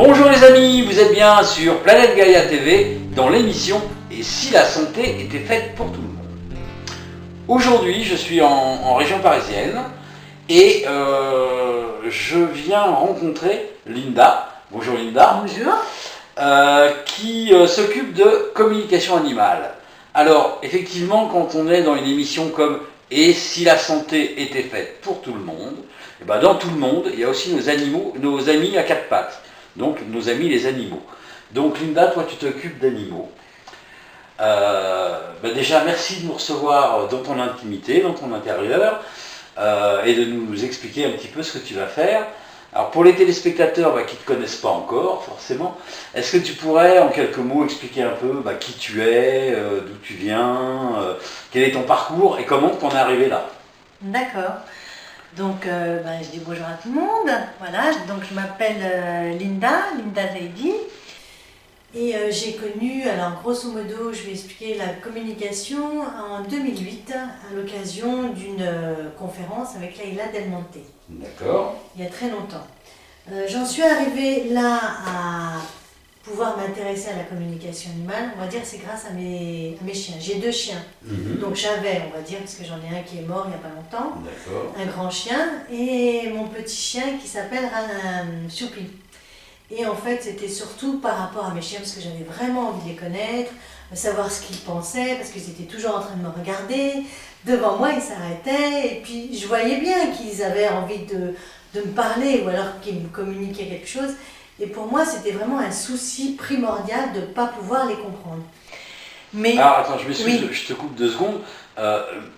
Bonjour les amis, vous êtes bien sur Planète Gaïa TV dans l'émission Et si la santé était faite pour tout le monde. Aujourd'hui je suis en région parisienne et je viens rencontrer Linda. Bonjour Linda. Bonjour. Qui s'occupe de communication animale. Alors effectivement quand on est dans une émission comme Et si la santé était faite pour tout le monde, et ben dans tout le monde il y a aussi nos animaux, nos amis à quatre pattes. Donc nos amis les animaux. Donc Linda, toi tu t'occupes d'animaux. Déjà merci de nous recevoir dans ton intimité, dans ton intérieur, et de nous expliquer un petit peu ce que tu vas faire. Alors pour les téléspectateurs qui ne te connaissent pas encore forcément, est-ce que tu pourrais en quelques mots expliquer un peu qui tu es, d'où tu viens, quel est ton parcours et comment tu en es arrivé là? D'accord. Donc, je dis bonjour à tout le monde. Voilà, donc je m'appelle Linda Zaidi. Et j'ai connu, alors grosso modo, je vais expliquer la communication en 2008 à l'occasion d'une conférence avec Leïla Del Monte. D'accord. Il y a très longtemps. J'en suis arrivée là à pouvoir m'intéresser à la communication animale, on va dire c'est grâce à mes chiens. J'ai 2 chiens. Donc j'avais, on va dire, parce que j'en ai un qui est mort il n'y a pas longtemps, un grand chien, et mon petit chien qui s'appelle Choupi. Et en fait, c'était surtout par rapport à mes chiens, parce que j'avais vraiment envie de les connaître, de savoir ce qu'ils pensaient, parce qu'ils étaient toujours en train de me regarder. Devant moi, ils s'arrêtaient, et puis je voyais bien qu'ils avaient envie de me parler, ou alors qu'ils me communiquaient quelque chose. Et pour moi, c'était vraiment un souci primordial de ne pas pouvoir les comprendre. Mais, alors attends, je m'excuse, je te coupe 2 secondes.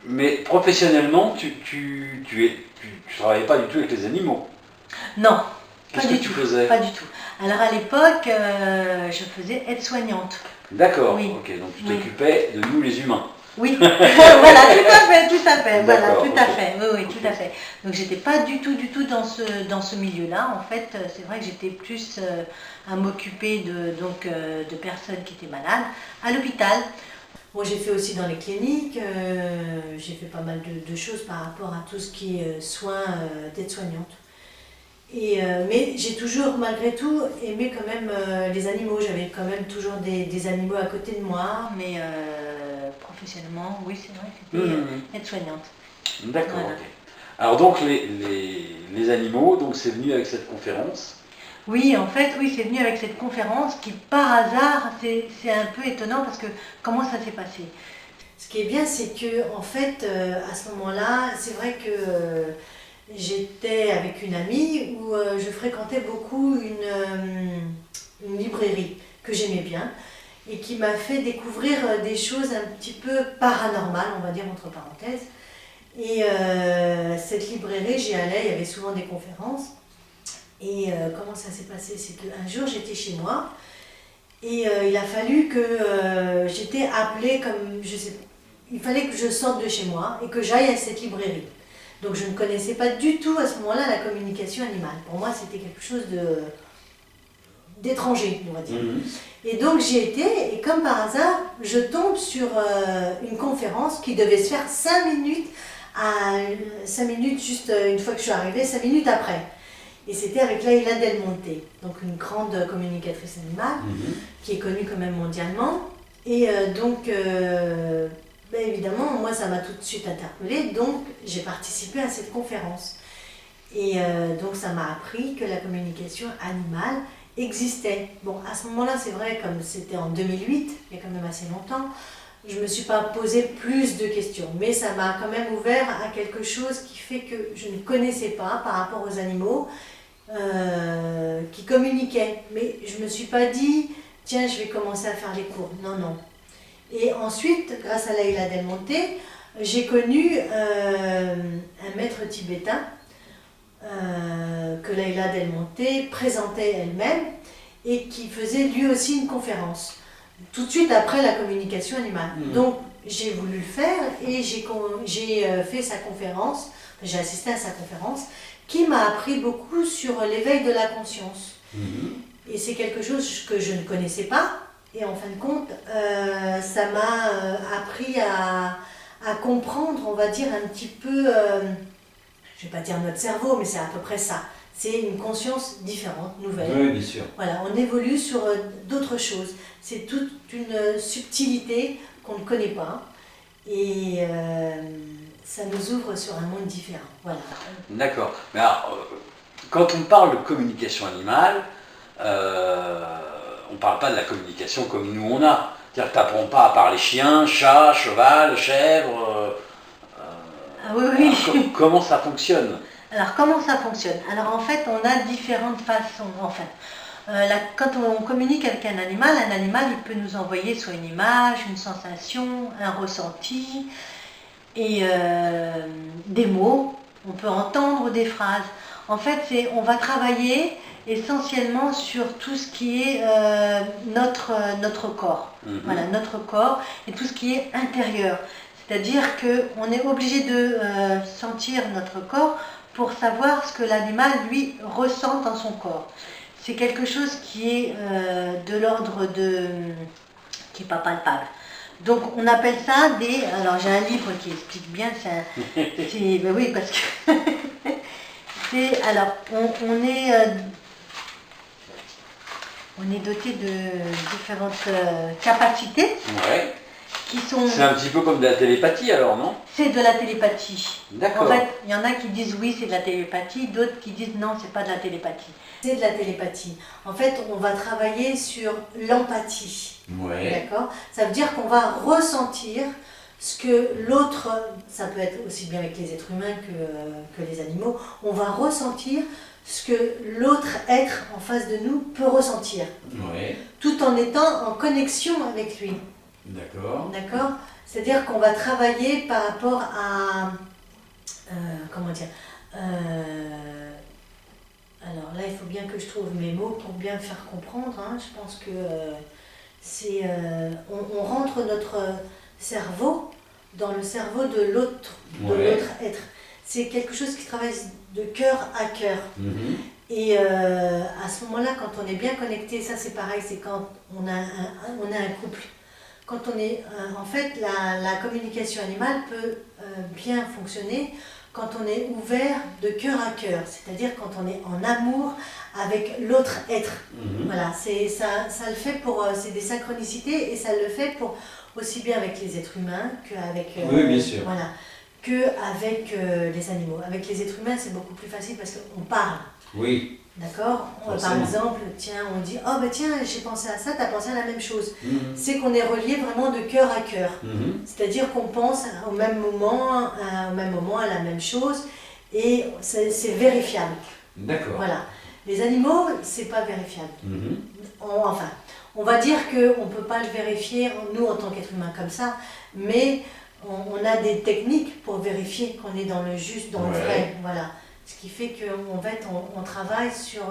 Mais professionnellement, tu travaillais pas du tout avec les animaux? Non. Qu'est-ce que tu faisais? Pas du tout. Alors à l'époque, je faisais aide-soignante. D'accord, oui. Ok, donc tu t'occupais de nous les humains. Oui, voilà, tout à fait, voilà, tout à fait, oui, tout à fait. Donc j'étais pas du tout dans ce milieu-là. En fait, c'est vrai que j'étais plus à m'occuper de personnes qui étaient malades à l'hôpital. Bon, j'ai fait aussi dans les cliniques, j'ai fait pas mal de choses par rapport à tout ce qui est soins d'aide-soignante. Mais j'ai toujours, malgré tout, aimé quand même les animaux. J'avais quand même toujours des animaux à côté de moi, mais professionnellement, oui, c'est vrai que c'était aide-soignante. D'accord, voilà. Ok. Alors donc les animaux, donc c'est venu avec cette conférence? Oui, en fait, oui, c'est venu avec cette conférence qui, par hasard, c'est un peu étonnant parce que comment ça s'est passé? Ce qui est bien, c'est que, en fait, à ce moment-là, c'est vrai que j'étais avec une amie où je fréquentais beaucoup une librairie que j'aimais bien et qui m'a fait découvrir des choses un petit peu paranormales, on va dire entre parenthèses. Et cette librairie, j'y allais, il y avait souvent des conférences. Et comment ça s'est passé? C'est qu'un jour, j'étais chez moi et il a fallu que j'étais appelée comme, je sais pas, il fallait que je sorte de chez moi et que j'aille à cette librairie. Donc je ne connaissais pas du tout à ce moment-là la communication animale. Pour moi, c'était quelque chose d'étranger, on va dire. Et donc j'y étais, et comme par hasard, je tombe sur une conférence qui devait se faire 5 minutes, 5 minutes juste une fois que je suis arrivée, 5 minutes après. Et c'était avec Leïla Del Monte, donc une grande communicatrice animale, qui est connue quand même mondialement. Et évidemment, moi ça m'a tout de suite interpellée, donc j'ai participé à cette conférence. Et donc ça m'a appris que la communication animale existait. Bon, à ce moment-là, c'est vrai, comme c'était en 2008, il y a quand même assez longtemps, je ne me suis pas posé plus de questions, mais ça m'a quand même ouvert à quelque chose qui fait que je ne connaissais pas par rapport aux animaux qui communiquaient. Mais je ne me suis pas dit, tiens, je vais commencer à faire les cours. Non, non. Et ensuite, grâce à Leïla Del Monte, j'ai connu un maître tibétain que Leïla Del Monte présentait elle-même et qui faisait lui aussi une conférence, tout de suite après la communication animale. Donc j'ai voulu le faire et j'ai fait sa conférence, j'ai assisté à sa conférence qui m'a appris beaucoup sur l'éveil de la conscience. Et c'est quelque chose que je ne connaissais pas. Et en fin de compte, ça m'a appris à comprendre, on va dire, un petit peu, je ne vais pas dire notre cerveau, mais c'est à peu près ça. C'est une conscience différente, nouvelle. Oui, bien sûr. Voilà, on évolue sur d'autres choses. C'est toute une subtilité qu'on ne connaît pas. Et ça nous ouvre sur un monde différent. Voilà. D'accord. Mais alors, quand on parle de communication animale, on ne parle pas de la communication comme nous on a. C'est-à-dire que tu n'apprends pas à parler chien, chat, cheval, chèvre. Ah oui, oui. Alors, comment ça fonctionne? Alors comment ça fonctionne? Alors en fait on a différentes façons. Enfin, quand on communique avec un animal il peut nous envoyer soit une image, une sensation, un ressenti et des mots. On peut entendre des phrases. En fait on va travailler essentiellement sur tout ce qui est notre corps. Voilà, notre corps et tout ce qui est intérieur. C'est-à-dire qu'on est obligé de sentir notre corps pour savoir ce que l'animal, lui, ressent dans son corps. C'est quelque chose qui est de l'ordre qui n'est pas palpable. Donc on appelle ça des... Alors j'ai un livre qui explique bien, ben oui, parce que... Alors, on est doté de différentes capacités. Ouais. Sont... C'est un petit peu comme de la télépathie alors, non? C'est de la télépathie. D'accord. En fait, il y en a qui disent oui, c'est de la télépathie, d'autres qui disent non, c'est pas de la télépathie. C'est de la télépathie. En fait, on va travailler sur l'empathie. Ouais. D'accord? Ça veut dire qu'on va ressentir ce que l'autre, ça peut être aussi bien avec les êtres humains que les animaux, on va ressentir ce que l'autre être en face de nous peut ressentir. Ouais. Tout en étant en connexion avec lui. D'accord. D'accord. C'est-à-dire qu'on va travailler par rapport à... comment dire alors là, il faut bien que je trouve mes mots pour bien faire comprendre. Hein. Je pense que c'est... on rentre notre cerveau dans le cerveau de l'autre être. C'est quelque chose qui travaille de cœur à cœur. Et à ce moment-là, quand on est bien connecté, ça c'est pareil, c'est quand on a un couple. Quand on est, en fait, la communication animale peut bien fonctionner quand on est ouvert de cœur à cœur, c'est-à-dire quand on est en amour avec l'autre être. Voilà, ça le fait pour, c'est des synchronicités et ça le fait pour aussi bien avec les êtres humains qu'avec oui, bien sûr. Voilà, qu'avec les animaux. Avec les êtres humains, c'est beaucoup plus facile parce qu'on parle. Oui. D'accord. Par exemple, tiens, on dit « Oh, ben tiens, j'ai pensé à ça, tu as pensé à la même chose. C'est qu'on est relié vraiment de cœur à cœur. C'est-à-dire qu'on pense au même moment à la même chose et c'est vérifiable. D'accord. Voilà. Les animaux, c'est pas vérifiable. Enfin, on va dire qu'on ne peut pas le vérifier, nous, en tant qu'être humain comme ça, mais on a des techniques pour vérifier qu'on est dans le juste, dans le vrai. Voilà. Ce qui fait qu'en fait, on travaille sur,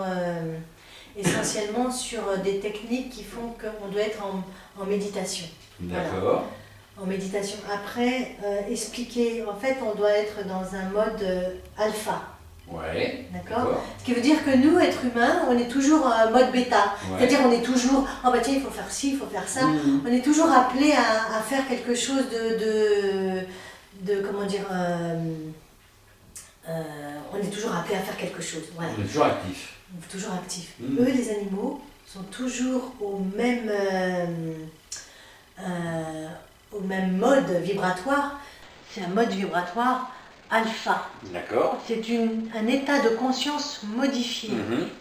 essentiellement sur des techniques qui font qu'on doit être en méditation. D'accord. Voilà. En méditation. Après, expliquer, en fait, on doit être dans un mode alpha. Ouais. D'accord. Ce qui veut dire que nous, êtres humains, on est toujours en mode bêta. C'est-à-dire on est toujours, oh bah tiens, il faut faire ci, il faut faire ça. On est toujours appelé à faire quelque chose de comment dire... on est toujours appelé à faire quelque chose. Voilà. On est toujours actif. On est toujours actif. Eux, les animaux, sont toujours au même mode vibratoire. C'est un mode vibratoire alpha. D'accord. C'est un état de conscience modifié.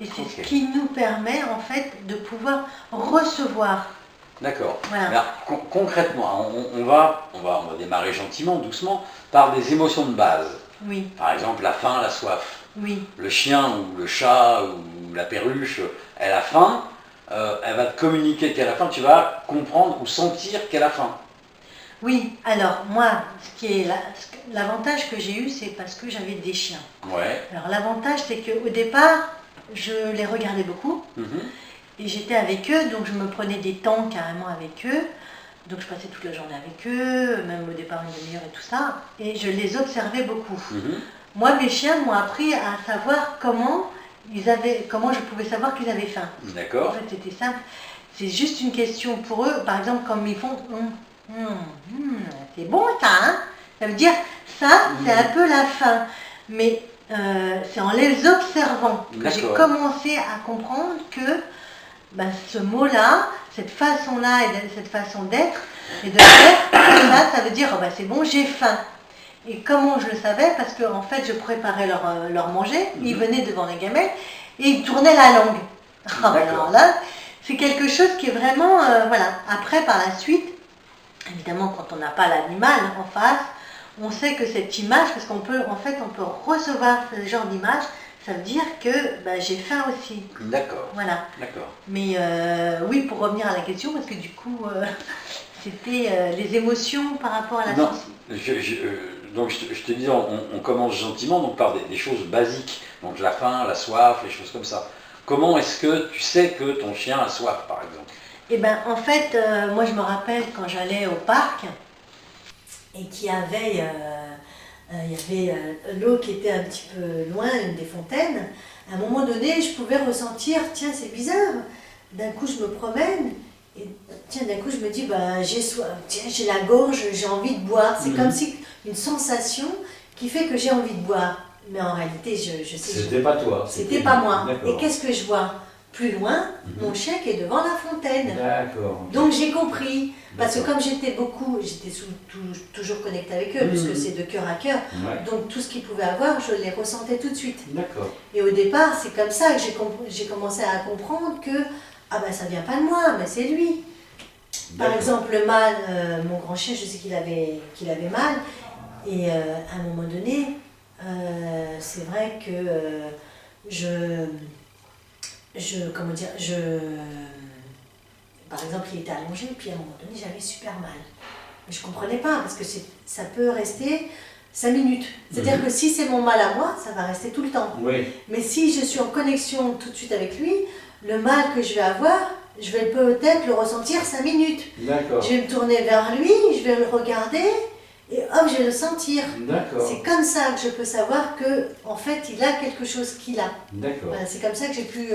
Et c'est ce qui nous permet en fait de pouvoir recevoir. D'accord. Voilà. Alors, concrètement, on va démarrer gentiment, doucement, par des émotions de base. Oui. Par exemple, la faim, la soif. Oui. Le chien ou le chat ou la perruche, elle a faim, elle va te communiquer qu'elle a faim, tu vas comprendre ou sentir qu'elle a faim. Oui, alors moi, l'avantage que j'ai eu, c'est parce que j'avais des chiens. Ouais. Alors l'avantage, c'est qu'au départ, je les regardais beaucoup, et j'étais avec eux, donc je me prenais des temps carrément avec eux, donc je passais toute la journée avec eux, même au départ une demi-heure et tout ça, et je les observais beaucoup. Moi, mes chiens m'ont appris à savoir comment je pouvais savoir qu'ils avaient faim. D'accord. En fait, c'était simple. C'est juste une question pour eux, par exemple, comme ils font... c'est bon ça, hein? Ça veut dire, ça, c'est un peu la faim. Mais c'est en les observant que j'ai D'accord. commencé à comprendre que ce mot-là, cette façon-là et cette façon d'être et de faire, ça veut dire c'est bon, j'ai faim. Et comment je le savais? Parce que en fait, je préparais leur manger, ils venaient devant la gamelle et ils tournaient la langue. Alors là, c'est quelque chose qui est vraiment, voilà. Après, par la suite, évidemment, quand on n'a pas l'animal en face, on sait que cette image, parce qu'on peut, en fait, on peut recevoir ce genre d'image, ça veut dire que j'ai faim aussi. D'accord. Voilà. D'accord. Mais oui, pour revenir à la question, parce que du coup, c'était les émotions par rapport à la Non, sensibilité. donc je te disais, on commence gentiment donc par des choses basiques, donc la faim, la soif, les choses comme ça. Comment est-ce que tu sais que ton chien a soif, par exemple? Eh bien, en fait, moi je me rappelle quand j'allais au parc et qu'il y avait, l'eau qui était un petit peu loin, une des fontaines. À un moment donné, je pouvais ressentir, tiens, c'est bizarre. D'un coup, je me promène et tiens, d'un coup, je me dis, j'ai soif, tiens, j'ai la gorge, j'ai envie de boire. C'est comme si une sensation qui fait que j'ai envie de boire. Mais en réalité, je sais que C'était pas toi. c'était pas moi. D'accord. Et qu'est-ce que je vois? Plus loin, mon chien qui est devant la fontaine. D'accord. Donc j'ai compris. Parce que comme j'étais toujours connectée avec eux, puisque c'est de cœur à cœur, donc tout ce qu'ils pouvaient avoir, je les ressentais tout de suite. D'accord. Et au départ, c'est comme ça que j'ai commencé à comprendre que ça vient pas de moi, mais c'est lui. Par exemple, le mâle, mon grand chien, je sais qu'il avait mal, et à un moment donné, c'est vrai que par exemple, il était allongé, puis à un moment donné, j'avais super mal. Mais je ne comprenais pas, parce que ça peut rester 5 minutes. C'est-à-dire que si c'est mon mal à moi, ça va rester tout le temps. Oui. Mais si je suis en connexion tout de suite avec lui, le mal que je vais avoir, je vais peut-être le ressentir 5 minutes. D'accord. Je vais me tourner vers lui, je vais le regarder, et hop, je vais le sentir. D'accord. C'est comme ça que je peux savoir que, en fait, il a quelque chose qu'il a. D'accord. Voilà, c'est comme ça que j'ai pu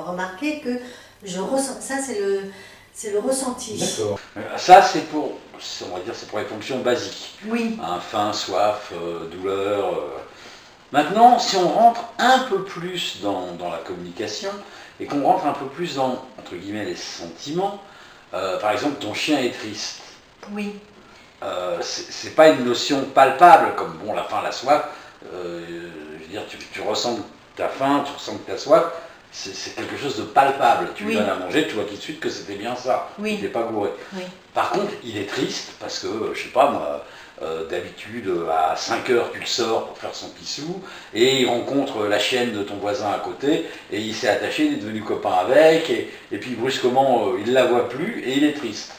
remarquer que je ressens. Ça, c'est le ressenti. D'accord. Ça, on va dire, c'est pour les fonctions basiques. Oui. Faim, soif, douleur. Maintenant, si on rentre un peu plus dans la communication et qu'on rentre un peu plus dans, entre guillemets, les sentiments, par exemple, ton chien est triste. Oui. C'est pas une notion palpable comme la faim, la soif. Je veux dire, tu ressens que tu as faim, tu ressens que tu as soif. C'est quelque chose de palpable. Tu lui donnes à manger, tu vois tout de suite que c'était bien ça. Oui. Il n'est pas gouré. Oui. Par contre, il est triste parce que, je sais pas moi, d'habitude à 5 heures tu le sors pour faire son pissou et il rencontre la chienne de ton voisin à côté et il s'est attaché, il est devenu copain avec et puis brusquement il ne la voit plus et il est triste.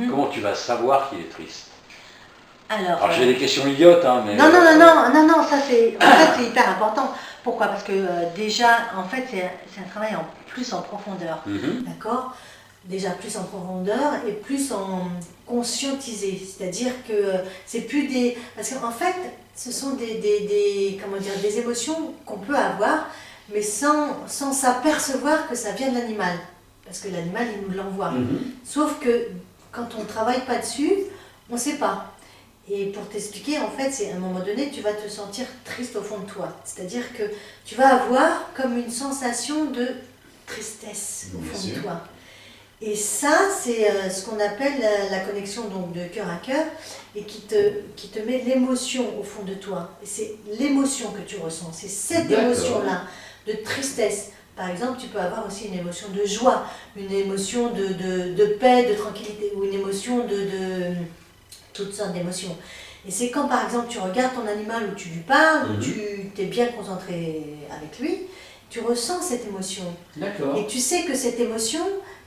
Comment tu vas savoir qu'il est triste? Alors j'ai des questions idiotes, mais... Non, ça c'est hyper important. Pourquoi? Parce que déjà, en fait, c'est un travail plus en profondeur, d'accord? Déjà plus en profondeur et plus en conscientisé. C'est-à-dire que c'est plus des... Parce qu'en fait, ce sont des émotions qu'on peut avoir, mais sans s'apercevoir que ça vient de l'animal. Parce que l'animal, il nous l'envoie. Sauf que quand on ne travaille pas dessus, on ne sait pas. Et pour t'expliquer, en fait, c'est à un moment donné, tu vas te sentir triste au fond de toi. C'est-à-dire que tu vas avoir comme une sensation de tristesse au fond de toi. Et ça, c'est ce qu'on appelle la connexion donc, de cœur à cœur et qui te met l'émotion au fond de toi. Et c'est l'émotion que tu ressens, c'est cette émotion-là de tristesse. Par exemple, tu peux avoir aussi une émotion de joie, une émotion de paix, de tranquillité, ou une émotion de toutes sortes d'émotions. Et c'est quand, par exemple, tu regardes ton animal ou tu lui parles, ou tu es bien concentré avec lui, tu ressens cette émotion. D'accord. Et tu sais que cette émotion,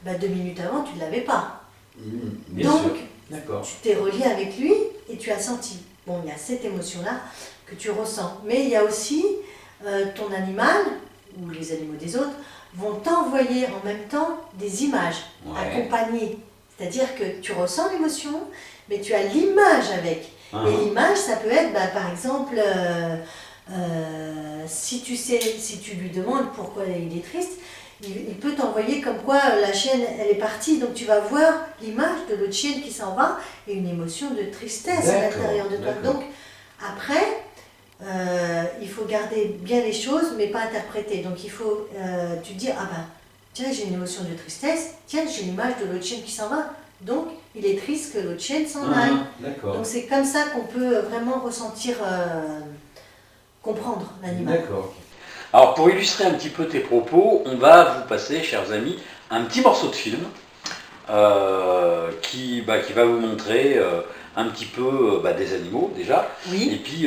2 minutes avant, tu ne l'avais pas. Bien Donc, sûr. tu t'es relié avec lui et tu as senti. Bon, il y a cette émotion-là que tu ressens. Mais il y a aussi ton animal, ou les animaux des autres, vont t'envoyer en même temps des images accompagnées. C'est-à-dire que tu ressens l'émotion, mais tu as l'image avec. Et l'image, ça peut être, par exemple, si tu lui demandes pourquoi il est triste, il peut t'envoyer comme quoi la chienne, elle est partie, donc tu vas voir l'image de l'autre chienne qui s'en va et une émotion de tristesse à l'intérieur de toi. Donc, après, il faut garder bien les choses, mais pas interpréter. Donc il faut, tu dis, ah ben, tiens, j'ai une émotion de tristesse, tiens, j'ai l'image de l'autre chienne qui s'en va. Donc il est triste que l'autre chienne s'en aille. Donc c'est comme ça qu'on peut vraiment ressentir, comprendre l'animal. D'accord. Alors pour illustrer un petit peu tes propos, on va vous passer, chers amis, un petit morceau de film qui va vous montrer un petit peu des animaux déjà, Oui. Et puis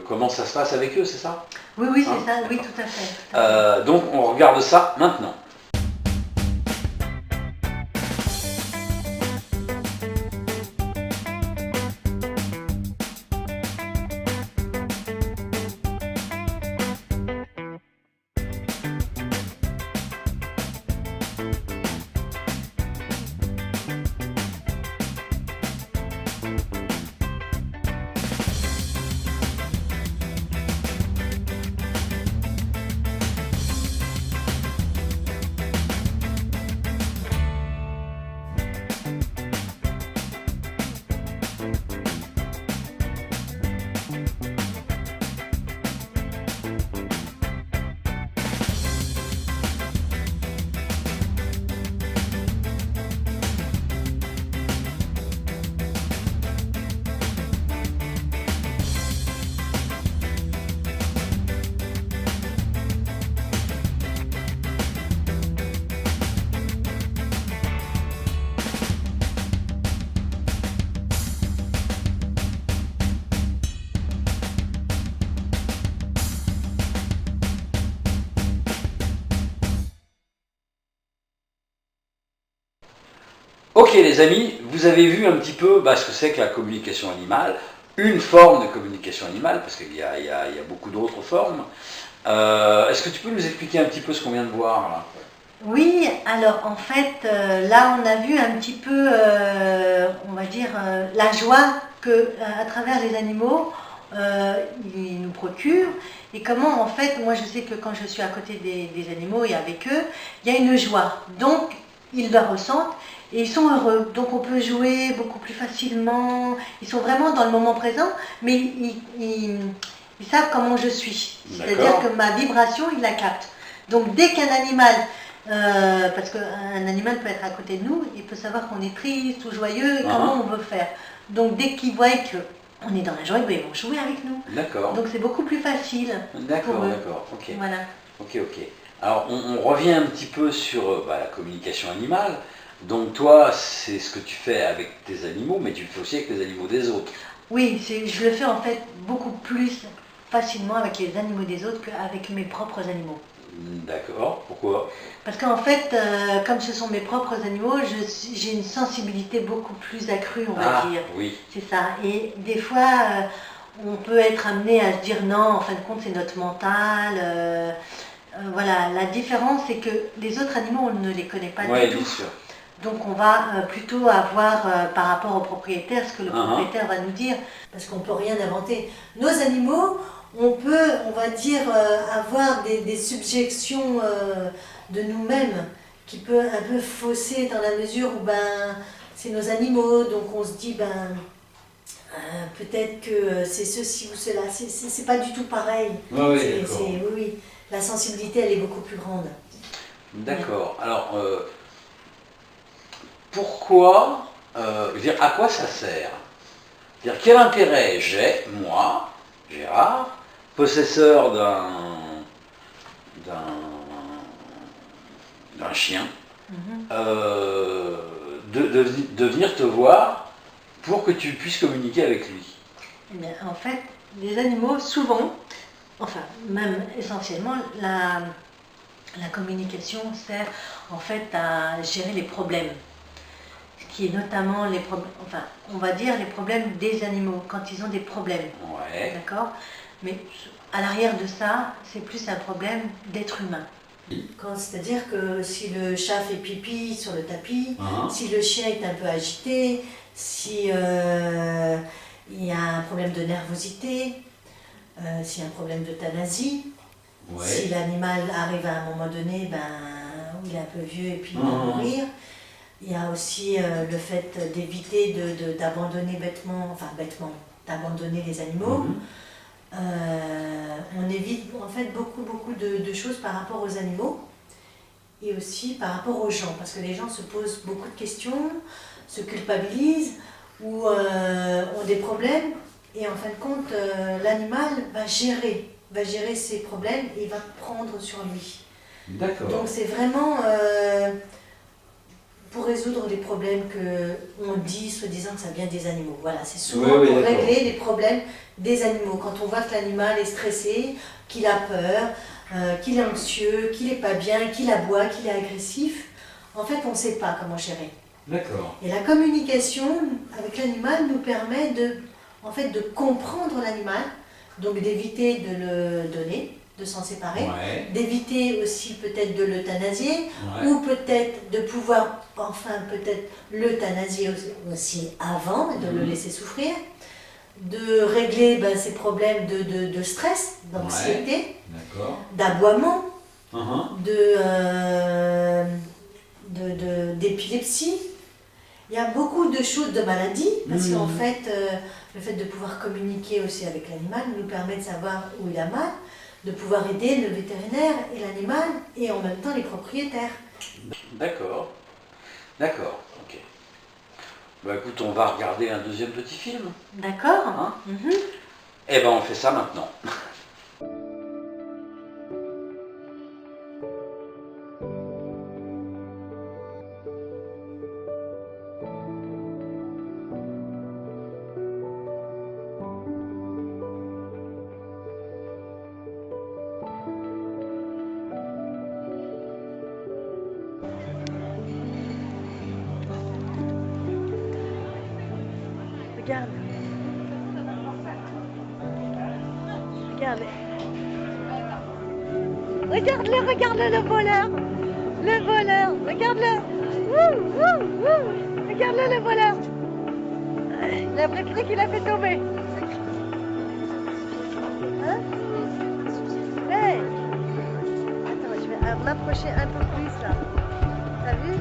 comment ça se passe avec eux, c'est ça? Oui, oui, c'est ça, oui, tout à fait. Donc on regarde ça maintenant. Ok les amis, vous avez vu un petit peu ce que c'est que la communication animale, une forme de communication animale, parce qu'il y a beaucoup d'autres formes. Est-ce que tu peux nous expliquer un petit peu ce qu'on vient de voir là? Oui, alors en fait, là on a vu un petit peu, on va dire, la joie que à travers les animaux, ils nous procurent, et comment en fait, moi je sais que quand je suis à côté des animaux et avec eux, il y a une joie, donc ils la ressentent et ils sont heureux, donc on peut jouer beaucoup plus facilement, ils sont vraiment dans le moment présent, mais ils savent comment je suis, c'est-à-dire que ma vibration, ils la captent. Donc dès qu'un animal, parce qu'un animal peut être à côté de nous, il peut savoir qu'on est triste ou joyeux, et comment on veut faire. Donc dès qu'ils voient qu'on est dans la joie, ils vont jouer avec nous. D'accord. Donc c'est beaucoup plus facile. D'accord, d'accord, ok. Voilà. Ok. Alors on revient un petit peu sur la communication animale. Donc toi, c'est ce que tu fais avec tes animaux, mais tu le fais aussi avec les animaux des autres. Oui, je le fais en fait beaucoup plus facilement avec les animaux des autres qu'avec mes propres animaux. D'accord, pourquoi? Parce qu'en fait, comme ce sont mes propres animaux, j'ai une sensibilité beaucoup plus accrue, on va dire. Oui. C'est ça. Et des fois, on peut être amené à se dire non, en fin de compte, c'est notre mental. Voilà, la différence, c'est que les autres animaux, on ne les connaît pas du tout. Oui, bien sûr. Donc on va plutôt avoir, par rapport au propriétaire, ce que le propriétaire va nous dire. Parce qu'on ne peut rien inventer. Nos animaux, on peut, on va dire, avoir des subjections de nous-mêmes qui peut un peu fausser dans la mesure où c'est nos animaux, donc on se dit peut-être que c'est ceci ou cela, c'est pas du tout pareil. Oui, la sensibilité elle est beaucoup plus grande. D'accord. Alors pourquoi, à quoi ça sert? Quel intérêt j'ai, moi, Gérard, possesseur d'un chien, de venir te voir pour que tu puisses communiquer avec lui? En fait, les animaux, souvent, enfin même essentiellement, la communication sert en fait à gérer les problèmes. Ce qui est notamment les problèmes, enfin on va dire les problèmes des animaux, quand ils ont des problèmes. Ouais. D'accord? Mais à l'arrière de ça, c'est plus un problème d'être humain. C'est-à-dire que si le chat fait pipi sur le tapis, si le chien est un peu agité, si il y a un problème de nervosité, s'il y a un problème d'euthanasie, si l'animal arrive à un moment donné où il est un peu vieux et puis il va mourir. Il y a aussi le fait d'éviter d'abandonner bêtement, d'abandonner les animaux. on évite en fait beaucoup de choses par rapport aux animaux et aussi par rapport aux gens, parce que les gens se posent beaucoup de questions, se culpabilisent ou ont des problèmes, et en fin de compte, l'animal va gérer ses problèmes et va prendre sur lui. D'accord. Donc c'est vraiment pour résoudre les problèmes qu'on dit, soi-disant que ça vient des animaux. Voilà, c'est souvent pour régler les problèmes des animaux. Quand on voit que l'animal est stressé, qu'il a peur, qu'il est anxieux, qu'il n'est pas bien, qu'il aboie, qu'il est agressif, en fait, on ne sait pas comment gérer. D'accord. Et la communication avec l'animal nous permet en fait, de comprendre l'animal, donc d'éviter de le donner, de s'en séparer, d'éviter aussi peut-être de l'euthanasier, ou peut-être de pouvoir enfin peut-être l'euthanasier aussi avant, et de le laisser souffrir, de régler ses problèmes de stress, d'anxiété, d'aboiement, d'épilepsie. Il y a beaucoup de choses, de maladies, parce qu'en fait, le fait de pouvoir communiquer aussi avec l'animal nous permet de savoir où il a mal, de pouvoir aider le vétérinaire et l'animal, et en même temps les propriétaires. D'accord, d'accord, ok. Bah écoute, on va regarder un deuxième petit film. D'accord. Hein Eh ben on fait ça maintenant. Regarde. Regarde. Regarde-le, regarde-le, le voleur. Le voleur, regarde-le. Regarde-le, le voleur. Il a préféré qu'il a fait tomber. Hein? Hey. Attends, je vais m'approcher un peu plus là. T'as vu?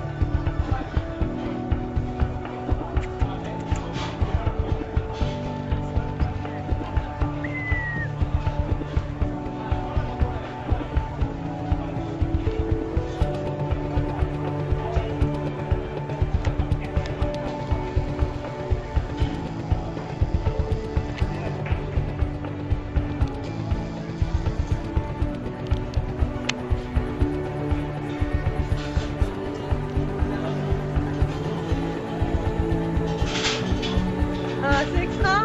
Ah, c'est extra.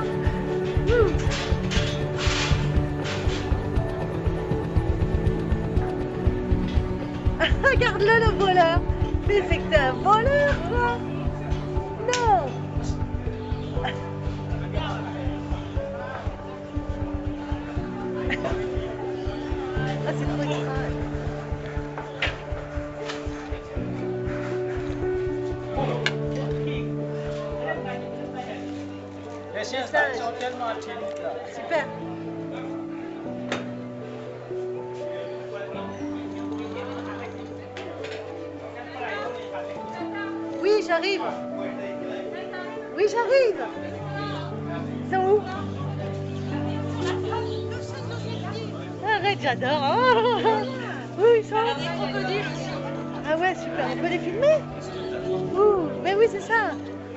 Regarde-le, le voleur. Mais c'est que t'es un voleur, quoi. Non. Ah, c'est trop extra. Super. Oui, j'arrive. Oui, j'arrive. Ils sont où? Arrête, j'adore. Où ils sont? Il y a des crocodiles aussi. Ah ouais, super. On peut les filmer? Ouh, mais oui, c'est ça.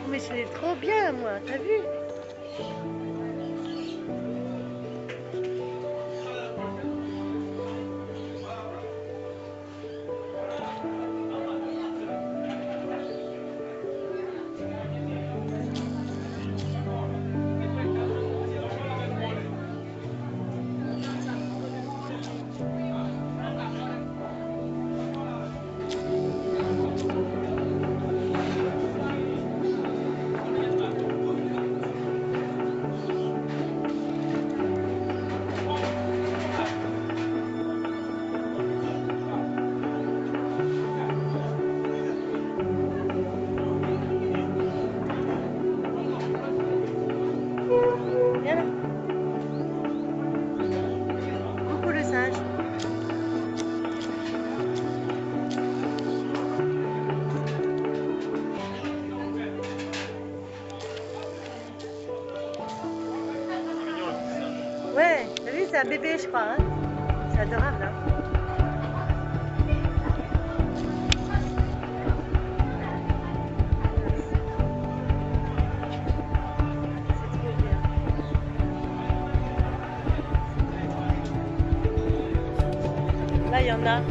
Mais c'est trop bien, moi. T'as vu? un bébé, je crois. Hein, c'est adorable. Hein. Là, il y en a.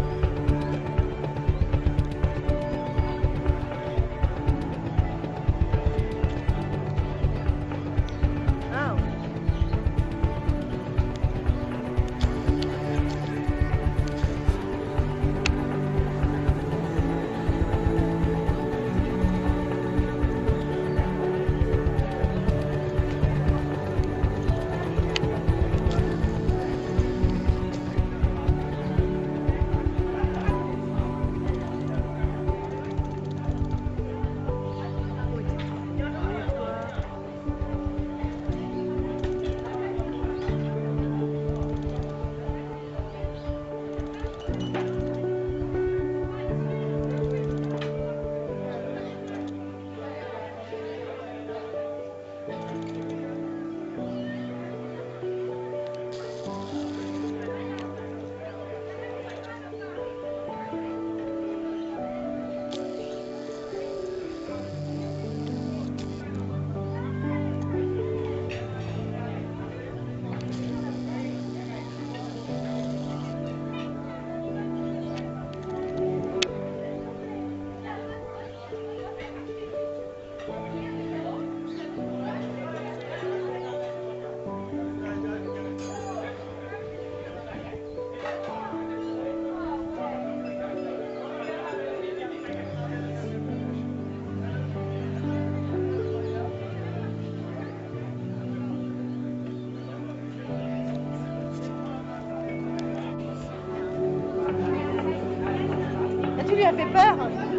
Tu lui as fait peur,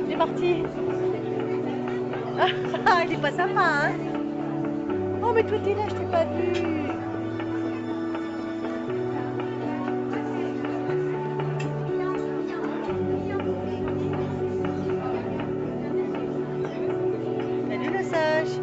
il est parti. Ah, il est pas sympa, hein. Oh, mais toi t'es là, je t'ai pas vu. Salut le sage.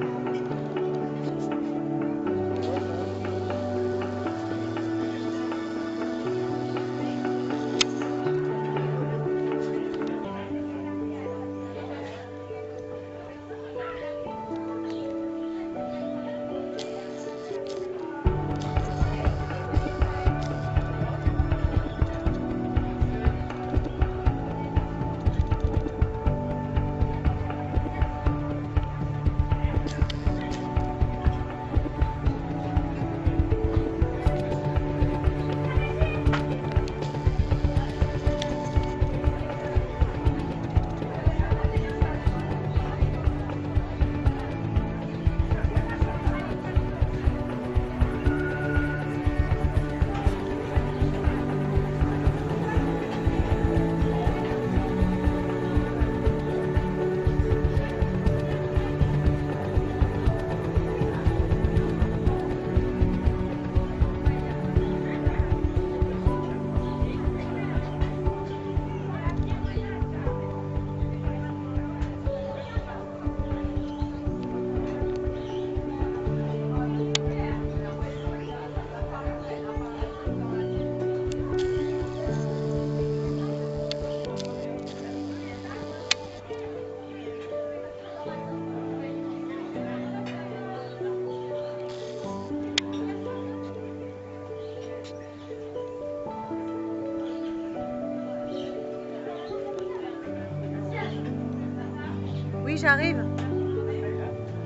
Oui, j'arrive.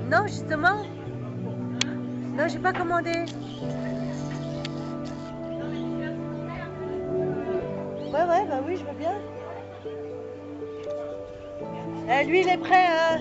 Non, justement. Non, j'ai pas commandé. Ouais, bah oui, je veux bien. Lui, il est prêt, hein.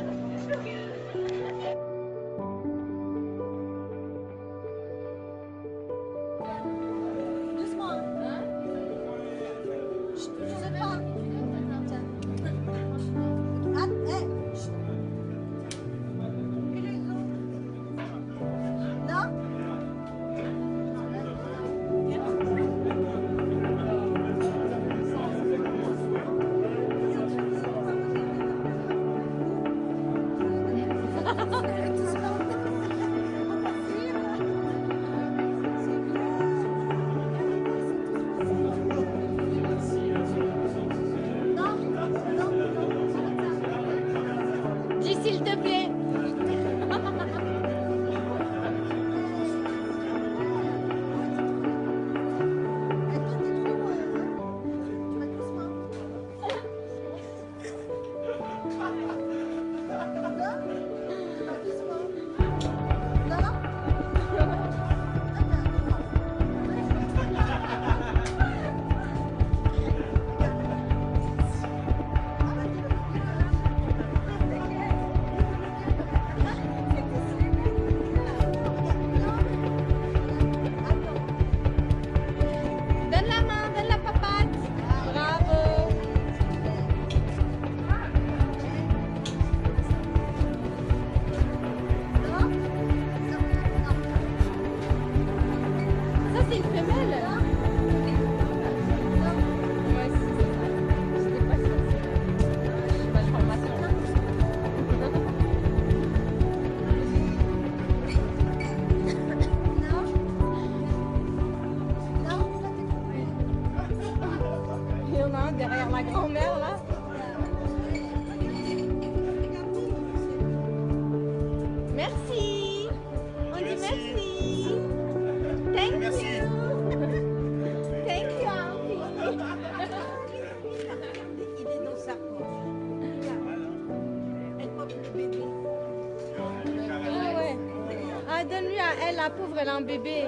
donne-lui à elle, la pauvre, elle a un bébé.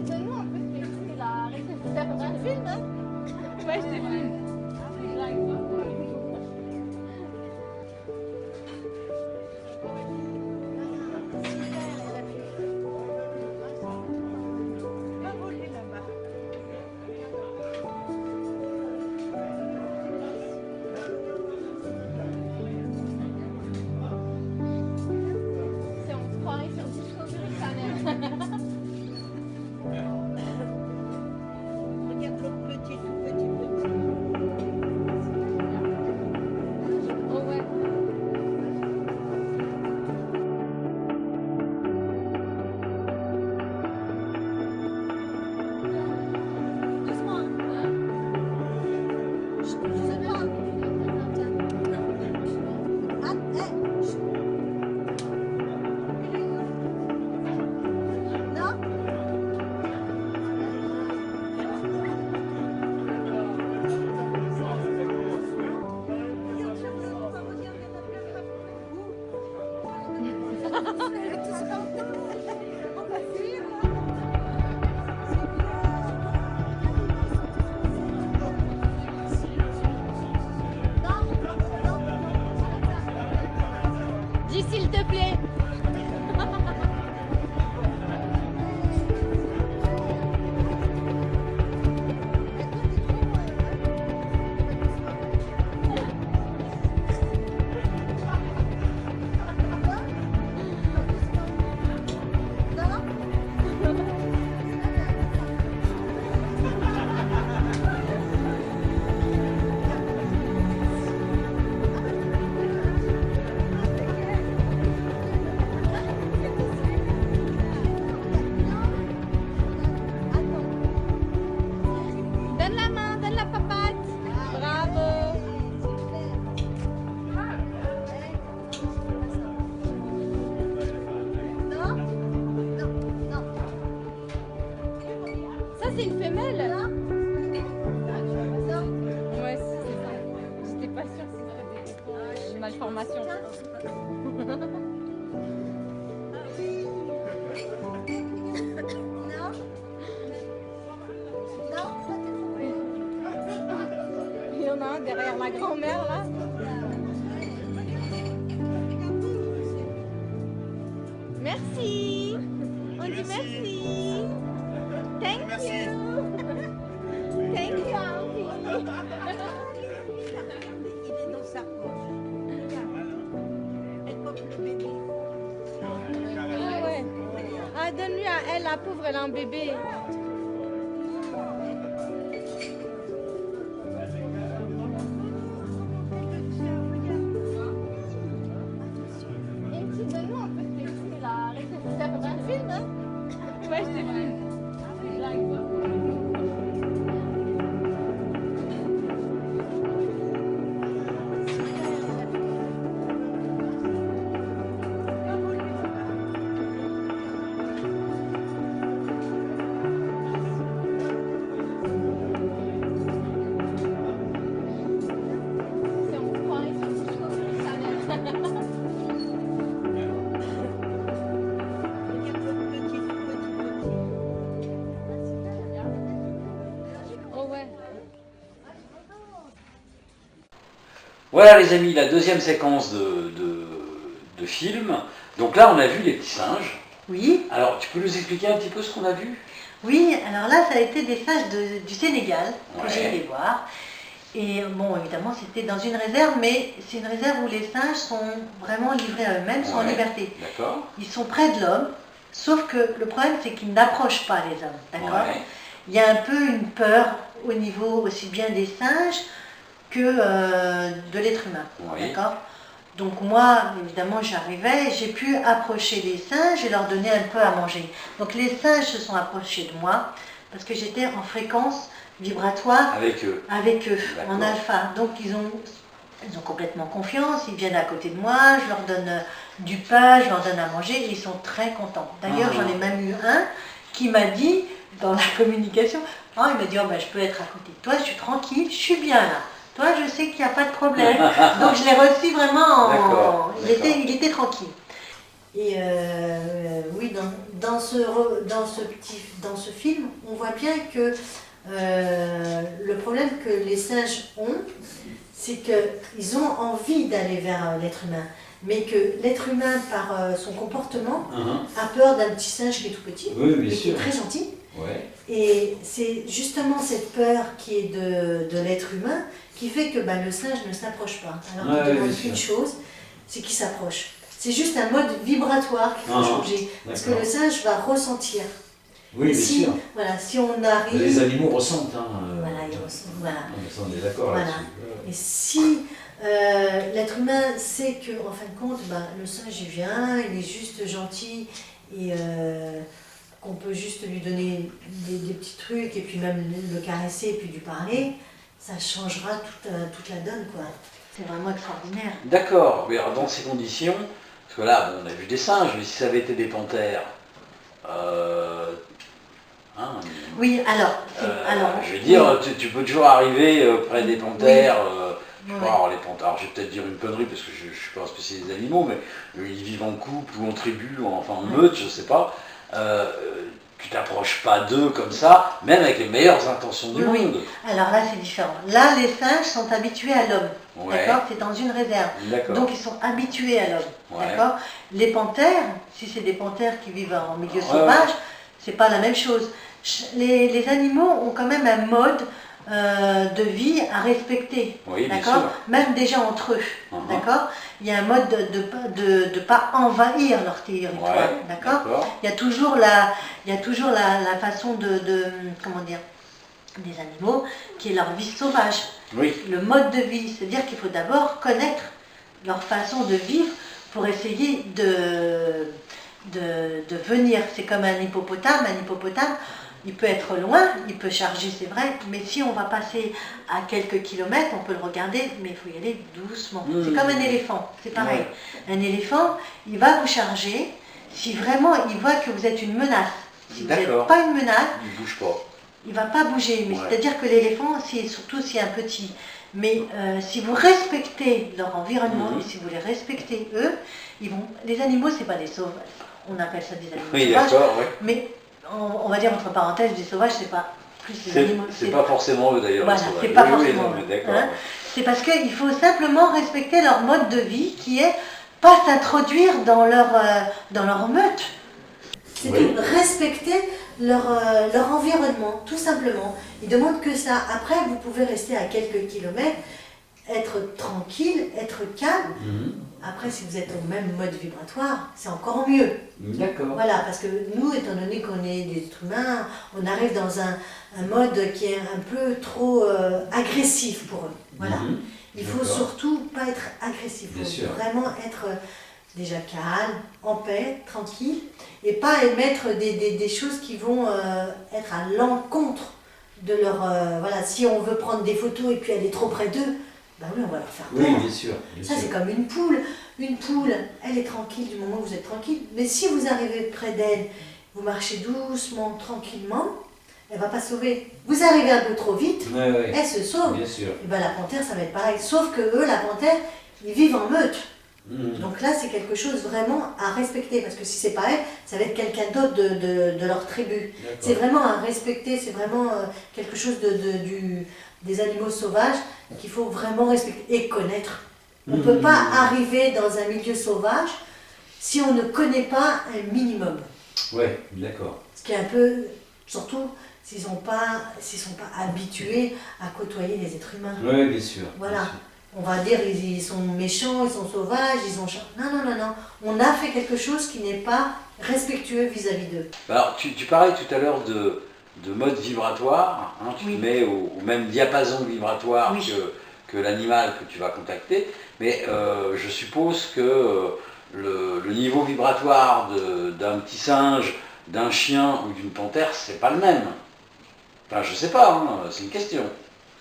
Donne-moi un peu de flexible, arrête de faire un film, hein. Ouais, je te filme. On se croirait sur Discovery Channel. Regarde l'autre petit, tout petit, petit. Oh ouais. Doucement, hein. Je sais pas. Ah, non. Dis s'il te plaît. Donne la main, donne la papate. Bravo. Non, non, non. Ça, c'est une femelle. Non. Ouais, c'est ça. J'étais pas sûre que c'était une malformation. Non. Non, ça Il y en a un derrière ma grand-mère là. Merci. On dit merci. Thank you. Thank you, Auntie. il est dans sa poche. Elle porte le bébé. Ah ouais. Ah, donne-lui à elle, la pauvre, elle a un bébé. Donne-moi un peu de flexible, arrête de faire un film, hein. Ouais, je te filme. On se croirait sur Discovery Channel. Regarde l'autre petit, tout petit, petit. Oh ouais. Voilà les amis, la deuxième séquence de film. Donc là, on a vu les petits singes. Oui, Alors, tu peux nous expliquer un petit peu ce qu'on a vu? oui, alors là, ça a été des singes du Sénégal que Ouais. j'ai été voir. Et bon, évidemment, c'était dans une réserve, mais c'est une réserve où les singes sont vraiment livrés à eux-mêmes, sont en Ouais. liberté. D'accord. Ils sont près de l'homme, sauf que le problème, c'est qu'ils n'approchent pas les hommes, d'accord? Ouais. Il y a un peu une peur au niveau aussi bien des singes que de l'être humain, Oui. d'accord? Donc moi, évidemment, j'arrivais, j'ai pu approcher les singes et leur donner un peu à manger. Donc les singes se sont approchés de moi parce que j'étais en fréquence vibratoire Avec eux. avec eux, en D'accord. alpha. Donc ils ont complètement confiance, ils viennent à côté de moi, je leur donne du pain, je leur donne à manger et ils sont très contents. D'ailleurs, Ah. j'en ai même eu un qui m'a dit, dans la communication. Oh, il m'a dit, oh, ben, je peux être à côté de toi, je suis tranquille, je suis bien là. Toi, je sais qu'il n'y a pas de problème. Donc je l'ai reçu vraiment D'accord, il était tranquille. Et oui, dans ce film, on voit bien que le problème que les singes ont, c'est qu'ils ont envie d'aller vers l'être humain, mais que l'être humain, par son comportement, a peur d'un petit singe qui est tout petit, Oui, et qui est très gentil. Ouais. Et c'est justement cette peur qui est de l'être humain qui fait que le singe ne s'approche pas. Alors qu'il demande une chose, c'est qu'il s'approche. C'est juste un mode vibratoire qu'il faut changer, parce que le singe va ressentir. Oui, bien sûr. Voilà, si on arrive... Les animaux ressentent. Voilà, ils ressentent. Voilà. Ça, on est d'accord Voilà. là-dessus. Et si l'être humain sait que, en fin de compte, le singe il vient, il est juste gentil et qu'on peut juste lui donner des petits trucs et puis même le caresser et puis lui parler, ça changera toute la donne, quoi. C'est vraiment extraordinaire. D'accord, mais alors dans ces conditions, parce que là, on a vu des singes, mais si ça avait été des panthères, oui, alors, je veux dire, tu peux toujours arriver près des panthères, je sais pas, alors les panthères, alors je vais peut-être dire une connerie parce que je ne suis pas un spécialiste des animaux, mais ils vivent en couple ou en tribu, enfin en meute, je sais pas. Tu t'approches pas d'eux comme ça, même avec les meilleures intentions du monde. Alors là, c'est différent. Là, les singes sont habitués à l'homme, d'accord? C'est dans une réserve. Donc, ils sont habitués à l'homme, d'accord? Les panthères, si c'est des panthères qui vivent en milieu sauvage, c'est pas la même chose. Les animaux ont quand même un mode de vie à respecter, d'accord? Même déjà entre eux, d'accord? Il y a un mode de pas envahir leur territoire, d'accord? Il y a toujours la façon comment dire, des animaux qui est leur vie sauvage. Le mode de vie, c'est-à-dire qu'il faut d'abord connaître leur façon de vivre pour essayer de venir. C'est comme un hippopotame. Il peut être loin, il peut charger, c'est vrai, mais si on va passer à quelques kilomètres, on peut le regarder, mais il faut y aller doucement. C'est comme un éléphant, c'est pareil. Un éléphant, il va vous charger si vraiment il voit que vous êtes une menace. Si vous n'êtes pas une menace, il ne bouge pas. Il ne va pas bouger, mais c'est-à-dire que l'éléphant, surtout s'il est un petit, mais si vous respectez leur environnement, et si vous les respectez eux, les animaux, c'est pas des sauvages, on appelle ça des animaux sauvages, mais on va dire entre parenthèses, des sauvages, c'est pas plus des animaux. C'est pas forcément eux d'ailleurs. Voilà, c'est pas forcément eux. C'est parce qu'il faut simplement respecter leur mode de vie qui est pas s'introduire dans leur meute. C'est de respecter leur environnement, tout simplement. Ils demandent que ça. Après, vous pouvez rester à quelques kilomètres, être tranquille, être calme. Après, si vous êtes au même mode vibratoire, c'est encore mieux. D'accord. Voilà, parce que nous, étant donné qu'on est des êtres humains, on arrive dans un mode qui est un peu trop agressif pour eux. Voilà. Il faut surtout pas être agressif. Il faut vraiment être déjà calme, en paix, tranquille, et pas émettre des choses qui vont être à l'encontre de leur... voilà, si on veut prendre des photos et puis aller trop près d'eux, oui, on va leur faire peur. Oui, bien sûr. Ça, c'est comme une poule. Une poule, elle est tranquille du moment où vous êtes tranquille. Mais si vous arrivez près d'elle, vous marchez doucement, tranquillement, elle ne va pas sauver. Vous arrivez un peu trop vite, elle se sauve. Bien sûr. Et la panthère, ça va être pareil. Sauf que eux, la panthère, ils vivent en meute. Donc là, c'est quelque chose vraiment à respecter. Parce que si c'est pas elle, ça va être quelqu'un d'autre de leur tribu. C'est vraiment à respecter. C'est vraiment quelque chose des animaux sauvages qu'il faut vraiment respecter et connaître. On ne peut pas arriver dans un milieu sauvage si on ne connaît pas un minimum. Oui, d'accord. Ce qui est un peu, surtout s'ils ne sont pas habitués à côtoyer les êtres humains. Oui, bien sûr. Voilà. Bien sûr. On va dire ils sont méchants, ils sont sauvages, Non. On a fait quelque chose qui n'est pas respectueux vis-à-vis d'eux. Alors, tu parlais tout à l'heure de mode vibratoire, tu te mets au même diapason vibratoire que l'animal que tu vas contacter, mais je suppose que le niveau vibratoire d'un petit singe, d'un chien ou d'une panthère, c'est pas le même. Enfin, je sais pas, c'est une question.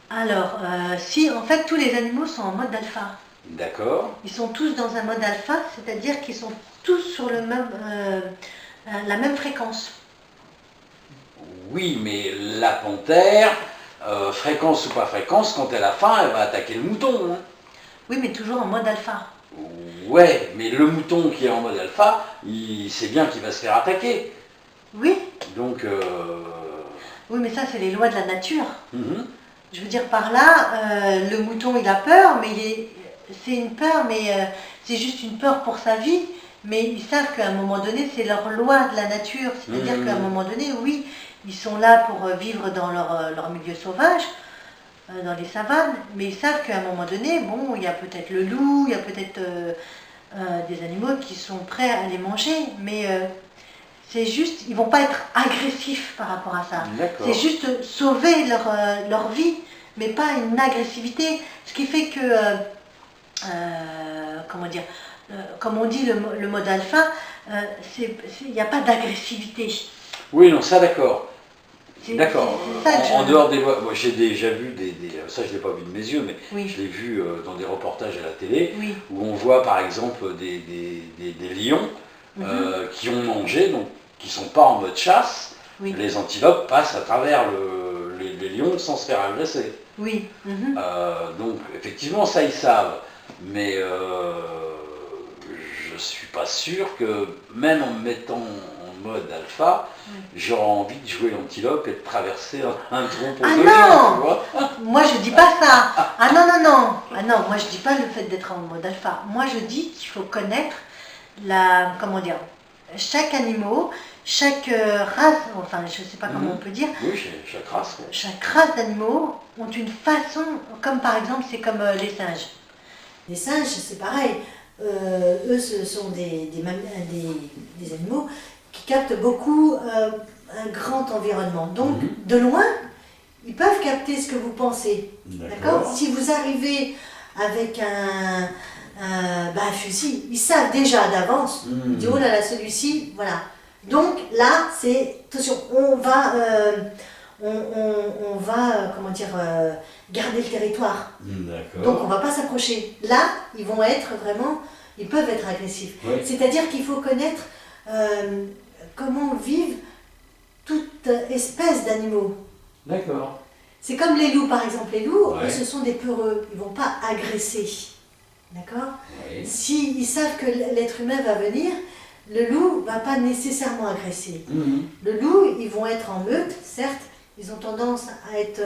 Alors, si, en fait, tous les animaux sont en mode alpha. D'accord. Ils sont tous dans un mode alpha, c'est-à-dire qu'ils sont tous sur la même fréquence. Oui, mais la panthère, fréquence ou pas fréquence, quand elle a faim, elle va attaquer le mouton. Hein. Oui, mais toujours en mode alpha. Ouais, mais le mouton qui est en mode alpha, il sait bien qu'il va se faire attaquer. Oui, Donc, oui, mais ça, c'est les lois de la nature. mhm. Je veux dire par là, le mouton, il a peur, mais c'est une peur, mais c'est juste une peur pour sa vie. Mais ils savent qu'à un moment donné, c'est leur loi de la nature. C'est-à-dire qu'à un moment donné, oui, ils sont là pour vivre dans leur milieu sauvage, dans les savanes, mais ils savent qu'à un moment donné, bon, il y a peut-être le loup, il y a peut-être des animaux qui sont prêts à les manger, mais c'est juste, ils vont pas être agressifs par rapport à ça. D'accord. C'est juste sauver leur vie, mais pas une agressivité. Ce qui fait que, comment dire, comme on dit le mode alpha, il n'y a pas d'agressivité. Oui, non, ça d'accord. C'est- D'accord. c'est ça que En je- dehors des lois, moi j'ai déjà vu ça je l'ai pas vu de mes yeux, mais Oui. je l'ai vu dans des reportages à la télé, Oui. où on voit par exemple des lions qui ont mangé, donc qui sont pas en mode chasse. Oui. Les antilopes passent à travers les lions sans se faire agresser. Oui. Donc effectivement ça ils savent, mais je suis pas sûr que même en me mettant en mode alpha, j'aurais envie de jouer l'antilope et de traverser un tronc pour Ah deux non lions, tu vois. Moi je dis pas ça. Ah non, non, non. Ah non, moi je dis pas le fait d'être en mode alpha. Moi je dis qu'il faut connaître comment dire, chaque animal, chaque race, enfin je sais pas comment on peut dire, Oui, chaque race. Ouais. chaque race d'animaux ont une façon, comme par exemple c'est comme les singes. Les singes c'est pareil. Eux ce sont des animaux qui captent beaucoup un grand environnement. Donc de loin, ils peuvent capter ce que vous pensez. D'accord ? Si vous arrivez avec un fusil, ils savent déjà d'avance. Ils disent oh là là, celui-ci, voilà. Donc là, c'est attention, on va comment dire, garder le territoire. Donc on ne va pas s'approcher. Là, ils vont être vraiment, ils peuvent être agressifs. Oui. C'est-à-dire qu'il faut connaître comment vivent toute espèce d'animaux. D'accord. C'est comme les loups, par exemple. Les loups, Ouais. eux, ce sont des peureux. Ils ne vont pas agresser. D'accord ? Oui. S'ils savent que l'être humain va venir, le loup ne va pas nécessairement agresser. Le loup, ils vont être en meute, certes, ils ont tendance à être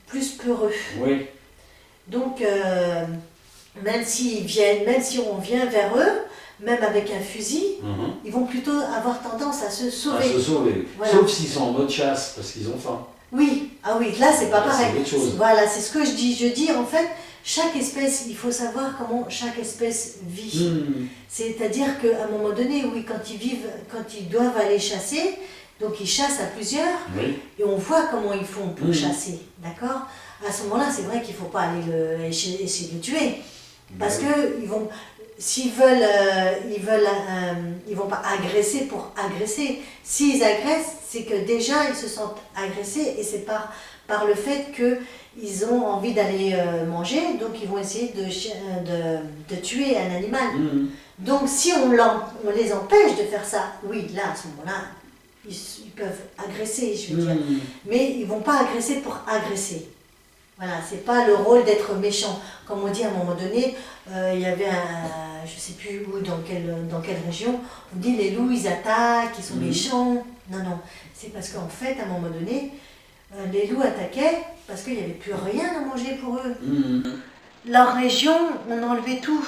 plus peureux. Oui. Donc, même s'ils viennent, même si on vient vers eux, même avec un fusil, ils vont plutôt avoir tendance à se sauver. À se sauver. Voilà. Sauf s'ils sont en mode chasse, parce qu'ils ont faim. Oui, ah oui, là c'est pas Là, pareil. c'est autre chose. Voilà, c'est ce que je dis. Je dis en fait, chaque espèce, il faut savoir comment chaque espèce vit. C'est-à-dire qu'à un moment donné, oui, quand ils doivent aller chasser, donc ils chassent à plusieurs, Oui. et on voit comment ils font pour chasser, d'accord ? À ce moment-là, c'est vrai qu'il ne faut pas aller essayer de le tuer, parce que ils vont, s'ils veulent, ils vont pas agresser pour agresser. S'ils agressent, c'est que déjà ils se sentent agressés, et c'est par le fait qu'ils ont envie d'aller manger, donc ils vont essayer de tuer un animal. Donc si on les empêche de faire ça, oui, là, à ce moment-là, ils peuvent agresser, je veux dire. Mais ils ne vont pas agresser pour agresser. Voilà, c'est pas le rôle d'être méchant. Comme on dit à un moment donné, il y avait je ne sais plus où, dans quelle région, on dit les loups, ils attaquent, ils sont méchants. Non, non, c'est parce qu'en fait, à un moment donné, les loups attaquaient parce qu'il n'y avait plus rien à manger pour eux. Leur région, on enlevait tout.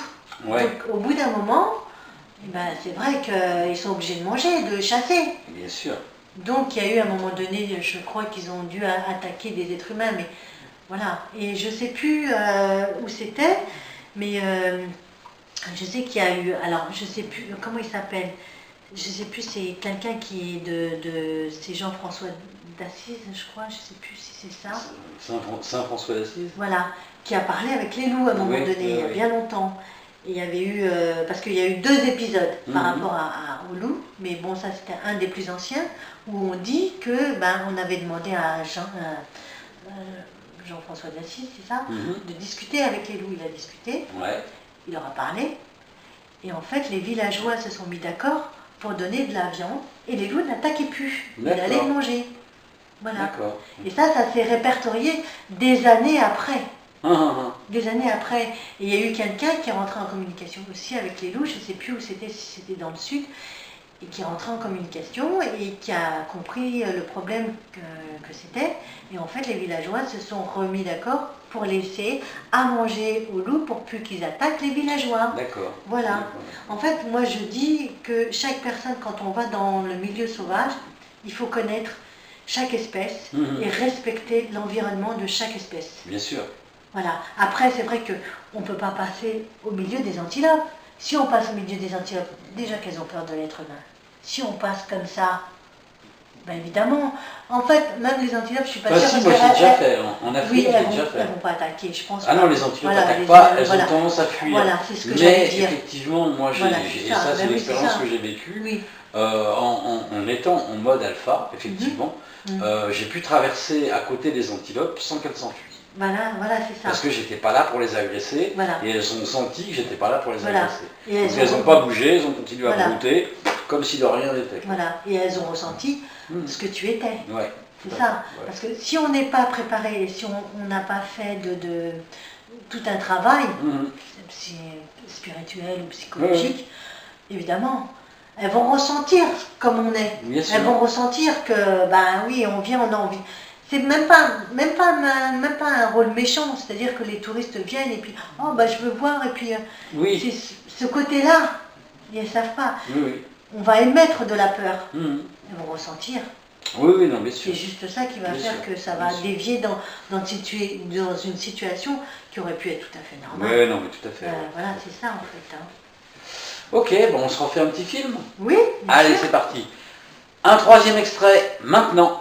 Ouais. Donc au bout d'un moment, eh ben, c'est vrai qu'ils sont obligés de manger, de chasser. Bien sûr. Donc il y a eu à un moment donné, je crois qu'ils ont dû attaquer des êtres humains, mais voilà. Et je ne sais plus où c'était, mais je sais qu'il y a eu, alors je ne sais plus, comment il s'appelle, je ne sais plus, c'est quelqu'un qui est c'est Jean-François d'Assise, je crois, je ne sais plus si c'est ça. Saint François d'Assise. Voilà, qui a parlé avec les loups à un moment donné, il y a bien longtemps. Et il y avait eu, parce qu'il y a eu 2 épisodes par rapport aux loups, mais bon, ça c'était un des plus anciens, où on dit que on avait demandé à Jean-François d'Assise, c'est ça, de discuter avec les loups. Il a discuté, il leur a parlé, et en fait les villageois se sont mis d'accord pour donner de la viande et les loups n'attaquaient plus, ils D'accord. allaient manger. Voilà. D'accord. Et ça s'est répertorié des années après. Ah. Des années après. Et il y a eu quelqu'un qui est rentré en communication aussi avec les loups, je ne sais plus où c'était, si c'était dans le sud, et qui est rentré en communication et qui a compris le problème que c'était. Et en fait, les villageois se sont remis d'accord pour laisser à manger aux loups pour plus qu'ils attaquent les villageois. D'accord. Voilà. D'accord. En fait, moi je dis que chaque personne, quand on va dans le milieu sauvage, il faut connaître chaque espèce et respecter l'environnement de chaque espèce. Bien sûr. Voilà. Après, c'est vrai qu'on ne peut pas passer au milieu des antilopes. Si on passe au milieu des antilopes, déjà qu'elles ont peur de l'être humain. Si on passe comme ça, ben évidemment. En fait, même les antilopes, je suis pas Bah sûre. si, parce moi que j'ai déjà elles- fait, en Afrique Oui, j'ai elles déjà vont, fait. elles vont pas attaquer, je pense. Ah pas. non, les antilopes Voilà, n'attaquent les- pas, elles voilà. ont tendance à fuir. Voilà, c'est ce que j'allais Mais dire. effectivement, moi j'ai, Voilà, et c'est ça. ça c'est Ben oui, l'expérience c'est ça. que j'ai vécue, Oui. en étant en mode alpha, effectivement, j'ai pu traverser à côté des antilopes sans qu'elles s'enfuient. Voilà, c'est ça. Parce que j'étais pas là pour les agresser, Voilà. et elles ont senti que j'étais pas là pour les Voilà. agresser. Et Donc elles n'ont pas bougé, elles ont continué à Voilà. brouter, comme si de rien n'était. Voilà. Et elles ont ressenti ce que tu étais. Ouais. C'est tout à ça. fait, ouais. Parce que si on n'est pas préparé, et si on n'a pas fait de tout un travail spirituel ou psychologique, évidemment, elles vont ressentir comme on est. Bien sûr. Elles vont ressentir que, ben oui, on vient, on a envie. C'est même pas un rôle méchant, c'est-à-dire que les touristes viennent et puis, oh bah je veux voir, et puis Oui. c'est ce côté-là, ils ne savent pas. Oui, On va émettre de la peur, oui. elles vont ressentir. Oui, non, bien sûr. C'est juste ça qui va Bien faire sûr, que ça bien va sûr. dévier dans une situation qui aurait pu être tout à fait normale. Oui, non, mais tout à fait. Voilà, c'est ça en fait. Hein. Ok, bon, on se refait un petit film. Oui, bien Allez, sûr. c'est parti. Un troisième extrait, maintenant.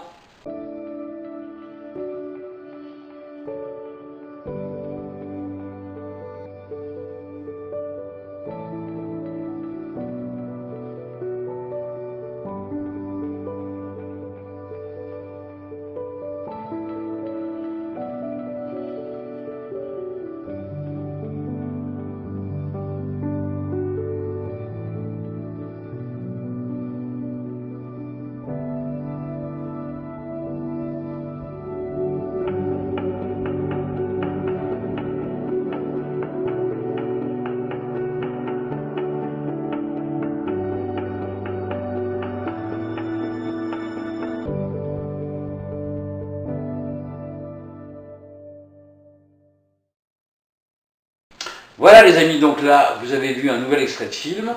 Voilà les amis, donc là, vous avez vu un nouvel extrait de film.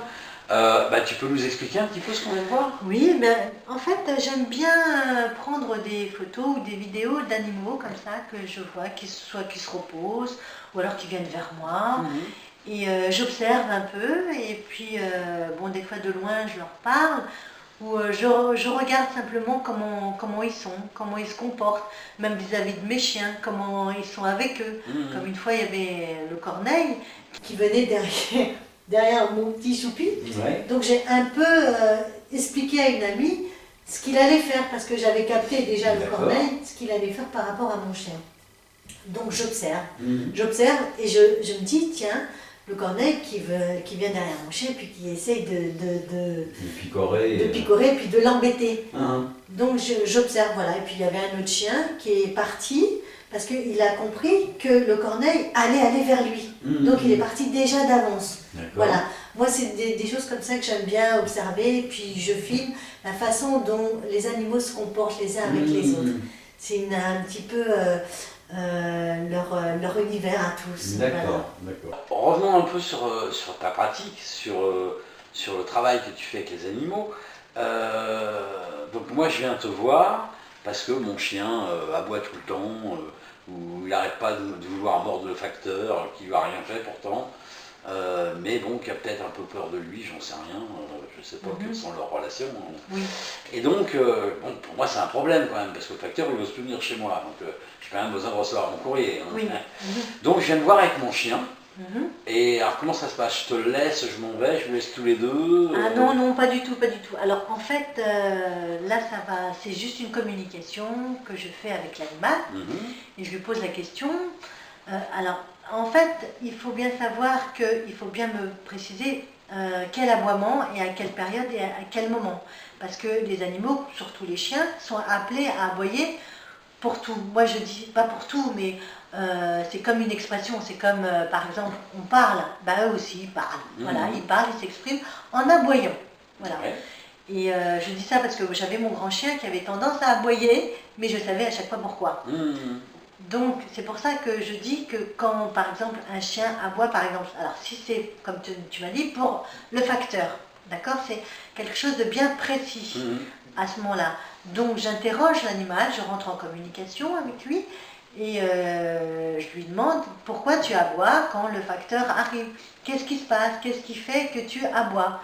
Tu peux nous expliquer un petit peu ce qu'on vient de voir? Oui, ben, en fait, j'aime bien prendre des photos ou des vidéos d'animaux comme ça que je vois, soit qui se reposent ou alors qui viennent vers moi. Et j'observe un peu et puis, bon, des fois de loin, je leur parle. Ou je regarde simplement comment ils sont, comment ils se comportent, même vis-à-vis de mes chiens, comment ils sont avec eux. Comme une fois, il y avait le corneille qui venait derrière mon petit choupi. Ouais. Donc j'ai un peu expliqué à une amie ce qu'il allait faire, parce que j'avais capté déjà le D'accord. corneille, ce qu'il allait faire par rapport à mon chien. Donc j'observe et je me dis, tiens, le corneille qui vient derrière mon chien puis qui essaye de picorer puis de l'embêter. Donc j'observe, voilà. Et puis il y avait un autre chien qui est parti parce qu'il a compris que le corneille allait aller vers lui. Donc il est parti déjà d'avance. Voilà. Moi c'est des choses comme ça que j'aime bien observer, puis je filme la façon dont les animaux se comportent les uns avec les autres. C'est un petit peu leur univers à tous. D'accord, Voilà. d'accord. Revenons un peu sur ta pratique, sur le travail que tu fais avec les animaux. Donc moi je viens te voir parce que mon chien aboie tout le temps, ou il n'arrête pas de vouloir mordre le facteur, qui lui a rien fait pourtant, mais bon, qui a peut-être un peu peur de lui, j'en sais rien, je sais pas quelles sont leurs relations. Oui. Et donc, bon, pour moi c'est un problème quand même, parce que le facteur il n'ose plus venir chez moi, donc j'ai quand même besoin de recevoir mon courrier. Hein. Oui. Donc je viens de voir avec mon chien. Et alors comment ça se passe? Je te laisse, je m'en vais, je vous laisse tous les deux? Ah non, non, pas du tout, pas du tout. Alors en fait, là ça va, c'est juste une communication que je fais avec l'animal et je lui pose la question. Alors en fait, il faut bien savoir qu'il faut bien me préciser quel aboiement et à quelle période et à quel moment. Parce que les animaux, surtout les chiens, sont appelés à aboyer pour tout. Moi je dis pas pour tout, mais c'est comme une expression, c'est comme par exemple on parle, bah eux aussi ils parlent. Voilà, ils parlent, ils s'expriment en aboyant. Voilà. Ouais. Et je dis ça parce que j'avais mon grand chien qui avait tendance à aboyer, mais je savais à chaque fois pourquoi. Donc c'est pour ça que je dis que quand par exemple un chien aboie par exemple, alors si c'est comme tu m'as dit pour le facteur, d'accord, c'est quelque chose de bien précis à ce moment-là. Donc j'interroge l'animal, je rentre en communication avec lui et je lui demande pourquoi tu aboies quand le facteur arrive, qu'est-ce qui se passe, qu'est-ce qui fait que tu aboies.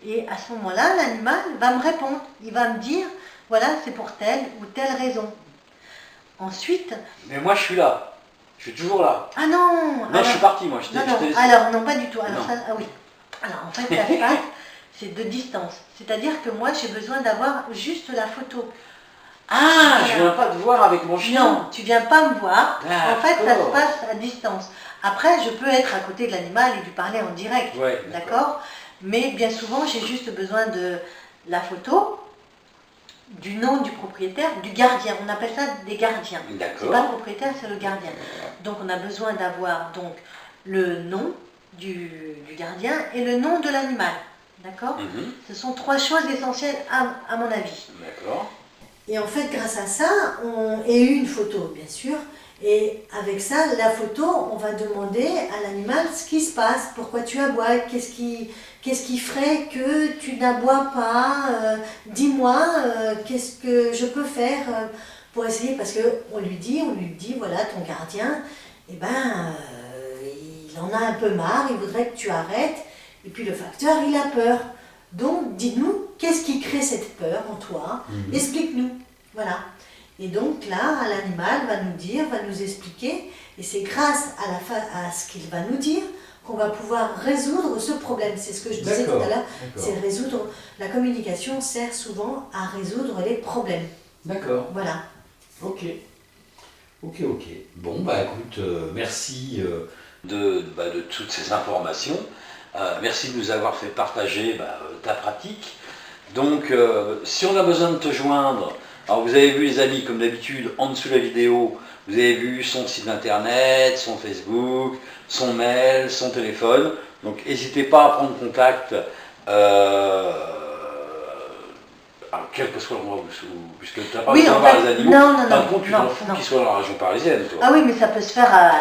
Et à ce moment-là l'animal va me répondre, il va me dire voilà c'est pour telle ou telle raison. Ensuite... Mais moi je suis là, je suis toujours là. Ah non. Non, je suis parti moi. Non, alors non, pas du tout. Alors, ça, ah oui. Alors en fait, la face, c'est de distance. C'est-à-dire que moi, j'ai besoin d'avoir juste la photo. Ah, je viens pas te voir avec mon chien. Non, tu viens pas me voir. En fait, ça se D'accord. passe à distance. Après, je peux être à côté de l'animal et lui parler en direct. Ouais, d'accord. Mais bien souvent, j'ai juste besoin de la photo, du nom du propriétaire, du gardien. On appelle ça des gardiens. C'est D'accord. pas le propriétaire, c'est le gardien. Donc on a besoin d'avoir donc le nom du gardien et le nom de l'animal. D'accord. Ce sont trois choses essentielles à mon avis. D'accord. Et en fait, grâce à ça, et une photo, bien sûr. Et avec ça, la photo, on va demander à l'animal ce qui se passe, pourquoi tu aboies, qu'est-ce qui ferait que tu n'aboies pas, dis-moi, qu'est-ce que je peux faire pour essayer, parce qu'on lui dit, voilà, ton gardien, eh ben, il en a un peu marre, il voudrait que tu arrêtes, et puis le facteur, il a peur. Donc, dis-nous, qu'est-ce qui crée cette peur en toi? Explique-nous, voilà. Et donc là, l'animal va nous dire, va nous expliquer, et c'est grâce à ce qu'il va nous dire qu'on va pouvoir résoudre ce problème. C'est ce que je disais tout à l'heure, c'est résoudre. La communication sert souvent à résoudre les problèmes. D'accord. Voilà. Ok. Bon, bah écoute, merci. De toutes ces informations. Merci de nous avoir fait partager ta pratique. Donc, si on a besoin de te joindre, alors vous avez vu les amis, comme d'habitude, en dessous de la vidéo, vous avez vu son site internet, son Facebook, son mail, son téléphone. Donc n'hésitez pas à prendre contact, quel que soit l'endroit puisque tu n'as pas besoin de voir les animaux. Par contre, tu t'en fous qu'ils soient dans la région parisienne, toi. Ah oui, mais ça peut se faire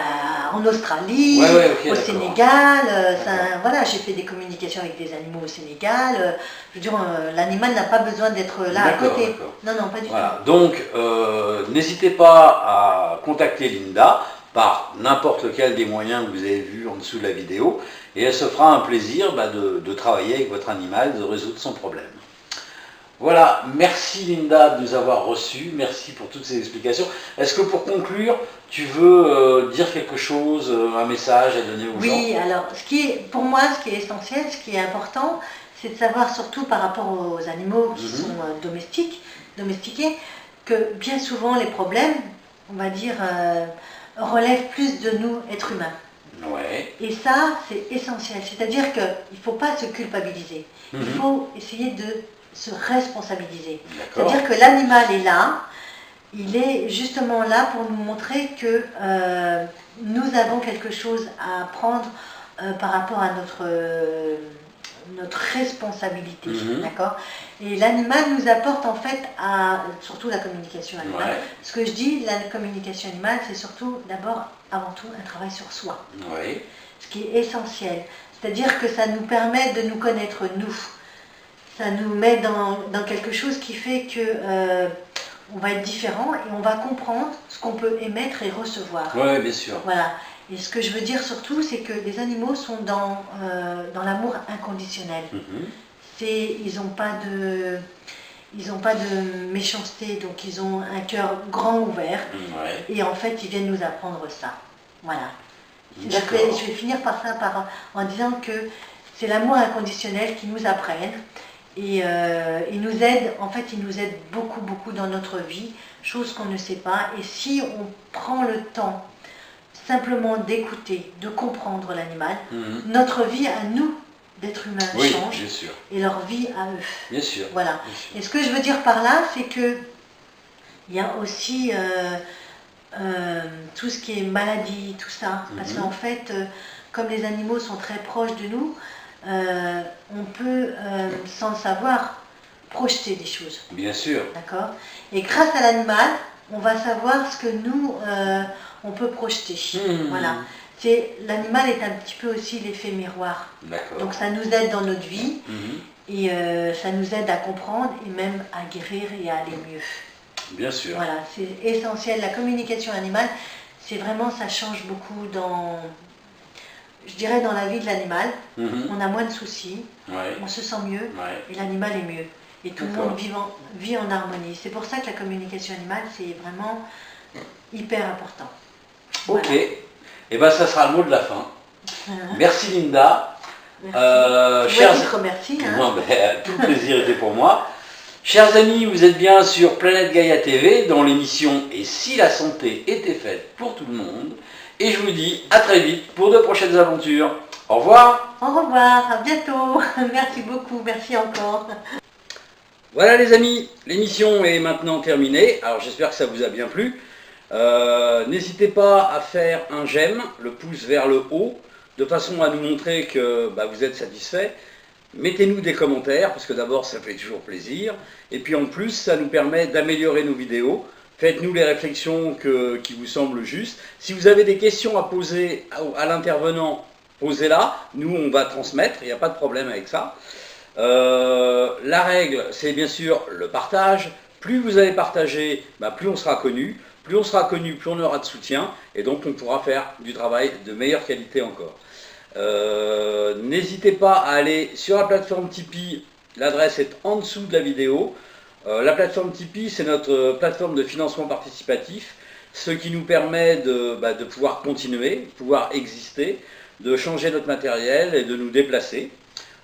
en Australie, au Sénégal. Voilà, j'ai fait des communications avec des animaux au Sénégal. Je veux dire, l'animal n'a pas besoin d'être là à côté. Non, pas du tout. Donc, n'hésitez pas à contacter Linda par n'importe lequel des moyens que vous avez vus en dessous de la vidéo, et elle se fera un plaisir de travailler avec votre animal, de résoudre son problème. Voilà, merci Linda de nous avoir reçus, merci pour toutes ces explications. Est-ce que pour conclure, tu veux dire quelque chose, un message à donner aux gens? Oui, alors pour moi, ce qui est essentiel, ce qui est important, c'est de savoir surtout par rapport aux animaux qui sont domestiqués, que bien souvent les problèmes, on va dire, relèvent plus de nous, êtres humains. Ouais. Et ça, c'est essentiel. C'est-à-dire qu'il ne faut pas se culpabiliser. Il faut essayer de se responsabiliser. C'est-à-dire que l'animal est là, il est justement là pour nous montrer que nous avons quelque chose à apprendre par rapport à notre responsabilité, d'accord. Et l'animal nous apporte en fait surtout la communication animale. Ce que je dis, la communication animale, c'est surtout d'abord, avant tout, un travail sur soi. Ce qui est essentiel. C'est-à-dire que ça nous permet de nous connaître, nous. Ça nous met dans quelque chose qui fait que on va être différent et on va comprendre ce qu'on peut émettre et recevoir. Oui, bien sûr. Voilà. Et ce que je veux dire surtout, c'est que les animaux sont dans l'amour inconditionnel. Ils n'ont pas de méchanceté, donc ils ont un cœur grand ouvert. Et en fait, ils viennent nous apprendre ça. Voilà. Je vais finir par ça en disant que c'est l'amour inconditionnel qui nous apprenne. Et il nous aide, en fait, il nous aide beaucoup, beaucoup dans notre vie, chose qu'on ne sait pas. Et si on prend le temps simplement d'écouter, de comprendre l'animal, notre vie à nous d'êtres humains Oui, changent bien sûr. et leur vie à eux. Bien sûr. Voilà. Bien sûr. Et ce que je veux dire par là, c'est que il y a aussi tout ce qui est maladie, tout ça. Parce qu'en fait, comme les animaux sont très proches de nous, on peut, sans le savoir, projeter des choses. Bien sûr. D'accord? Et grâce à l'animal, on va savoir ce que nous, on peut projeter. Voilà. L'animal est un petit peu aussi l'effet miroir. D'accord. Donc ça nous aide dans notre vie et ça nous aide à comprendre et même à guérir et à aller mieux. Bien sûr. Voilà, c'est essentiel. La communication animale, c'est vraiment, ça change beaucoup dans, je dirais, dans la vie de l'animal. On a moins de soucis, Ouais. on se sent mieux Ouais. et l'animal est mieux. Et tout le D'accord. monde vit en harmonie. C'est pour ça que la communication animale, c'est vraiment hyper important. Ok. Voilà. Et ben ça sera le mot de la fin. Merci Linda. Merci. C'est moi Chers... qui te remercie. Hein. Non, tout le plaisir était pour moi. Chers amis, vous êtes bien sur Planète Gaïa TV dans l'émission « Et si la santé était faite pour tout le monde ?» Et je vous dis à très vite pour de prochaines aventures. Au revoir. Au revoir, à bientôt. Merci beaucoup, merci encore. Voilà les amis, l'émission est maintenant terminée. Alors j'espère que ça vous a bien plu. N'hésitez pas à faire un j'aime, le pouce vers le haut, de façon à nous montrer que vous êtes satisfait. Mettez-nous des commentaires, parce que d'abord ça fait toujours plaisir. Et puis en plus, ça nous permet d'améliorer nos vidéos. Faites-nous les réflexions qui vous semblent justes. Si vous avez des questions à poser à l'intervenant, posez-la. Nous, on va transmettre, il n'y a pas de problème avec ça. La règle, c'est bien sûr le partage. Plus vous allez partager, plus on sera connu. Plus on sera connu, plus on aura de soutien. Et donc, on pourra faire du travail de meilleure qualité encore. N'hésitez pas à aller sur la plateforme Tipeee. L'adresse est en dessous de la vidéo. La plateforme Tipeee, c'est notre plateforme de financement participatif, ce qui nous permet de pouvoir continuer, de pouvoir exister, de changer notre matériel et de nous déplacer.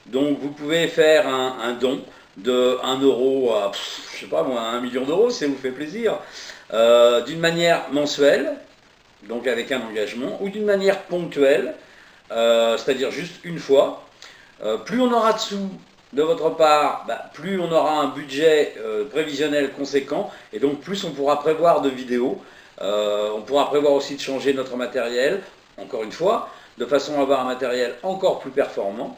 Donc vous pouvez faire un don de 1 euro à, je sais pas moi, 1 million d'euros, si ça vous fait plaisir, d'une manière mensuelle, donc avec un engagement, ou d'une manière ponctuelle, c'est-à-dire juste une fois. Plus on aura de sous de votre part, plus on aura un budget prévisionnel conséquent, et donc plus on pourra prévoir de vidéos. On pourra prévoir aussi de changer notre matériel, encore une fois, de façon à avoir un matériel encore plus performant.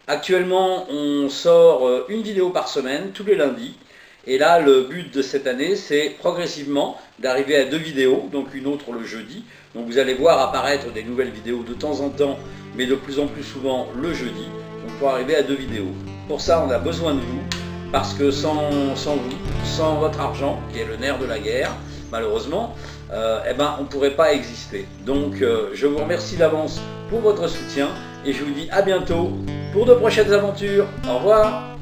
Actuellement, on sort une vidéo par semaine, tous les lundis. Et là, le but de cette année, c'est progressivement d'arriver à 2 vidéos, donc une autre le jeudi. Donc vous allez voir apparaître des nouvelles vidéos de temps en temps, mais de plus en plus souvent le jeudi. Donc pour arriver à 2 vidéos. Pour ça, on a besoin de vous, parce que sans vous, sans votre argent, qui est le nerf de la guerre, malheureusement, on ne pourrait pas exister. Donc je vous remercie d'avance pour votre soutien, et je vous dis à bientôt pour de prochaines aventures. Au revoir.